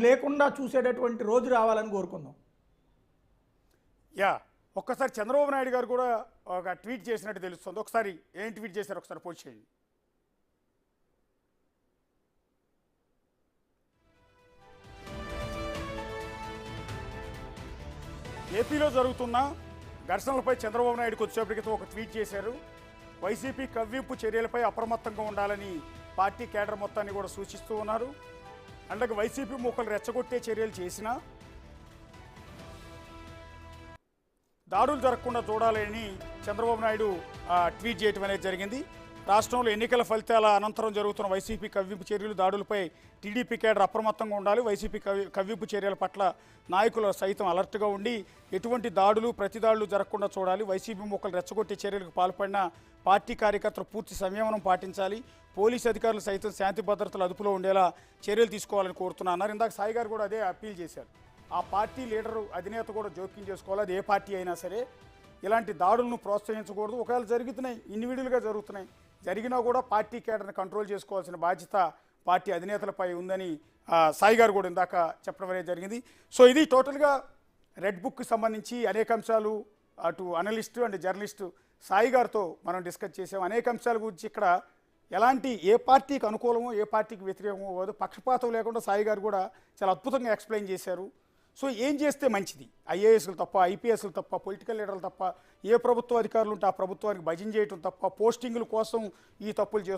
లేకుండా చూసేటటువంటి రోజు రావాలని కోరుకుందాం. యా ఒక్కసారి చంద్రబాబు నాయుడు గారు కూడా ఒక ట్వీట్ చేసినట్టు తెలుస్తుంది. ఒకసారి ఏం ట్వీట్ చేశారు ఒకసారి పోస్ట్ చేయండి. ఏపీలో జరుగుతున్న ఘర్షణలపై చంద్రబాబు నాయుడు కొద్దిసేపటి క్రితం ఒక ట్వీట్ చేశారు. వైసీపీ కవ్వింపు చర్యలపై అప్రమత్తంగా ఉండాలని పార్టీ కేడర్ మొత్తాన్ని కూడా సూచిస్తూ ఉన్నారు. అలాగే వైసీపీ మూకలు రెచ్చగొట్టే చర్యలు చేసినా దాడులు జరగకుండా చూడాలని చంద్రబాబు నాయుడు ట్వీట్ చేయడం అనేది జరిగింది. రాష్ట్రంలో ఎన్నికల ఫలితాల అనంతరం జరుగుతున్న వైసీపీ కవ్వింపు చర్యలు దాడులపై టీడీపీ కేడర్ అప్రమత్తంగా ఉండాలి. వైసీపీ కవ్వింపు చర్యల పట్ల నాయకులు సైతం అలర్ట్గా ఉండి ఎటువంటి దాడులు ప్రతిదాడులు జరగకుండా చూడాలి. వైసీపీ మూకలు రెచ్చగొట్టే చర్యలకు పాల్పడిన పార్టీ కార్యకర్తలు పూర్తి సంయమనం పాటించాలి. పోలీసు అధికారులు సైతం శాంతి భద్రతలు అదుపులో ఉండేలా చర్యలు తీసుకోవాలని కోరుతున్నారు. ఇందాక సాయి గారు కూడా అదే అప్పీల్ చేశారు. ఆ పార్టీ లీడరు అధినేత కూడా జోక్యం చేసుకోవాలి. అది ఏ పార్టీ అయినా సరే ఇలాంటి దాడులను ప్రోత్సహించకూడదు. ఒకవేళ జరుగుతున్నాయి, ఇండివిజువల్గా జరుగుతున్నాయి, జరిగినా కూడా పార్టీ కేడర్ని కంట్రోల్ చేసుకోవాల్సిన బాధ్యత పార్టీ అధినేతలపై ఉందని సాయి గారు కూడా ఇందాక చెప్పడం అనేది జరిగింది. సో ఇది టోటల్గా రెడ్ బుక్కి సంబంధించి అనేక అంశాలు అటు అనలిస్టు అండ్ జర్నలిస్టు సాయి గారితో మనం డిస్కస్ చేసాం. అనేక అంశాల గురించి ఇక్కడ ఎలాంటి ఏ పార్టీకి అనుకూలమో ఏ పార్టీకి వ్యతిరేకమో కాదు, పక్షపాతం లేకుండా సాయి గారు కూడా చాలా అద్భుతంగా ఎక్స్ప్లెయిన్ చేశారు. సో ఏం చేస్తే మంచిది, ఐఏఎస్లు తప్ప, ఐపీఎస్లు తప్ప, పొలిటికల్ లీడర్లు తప్ప, ఏ ప్రభుత్వ అధికారులు ఉంటే ఆ ప్రభుత్వానికి భజన చేయటం తప్ప, పోస్టింగుల కోసం ఈ తప్పులు చేస్తారు.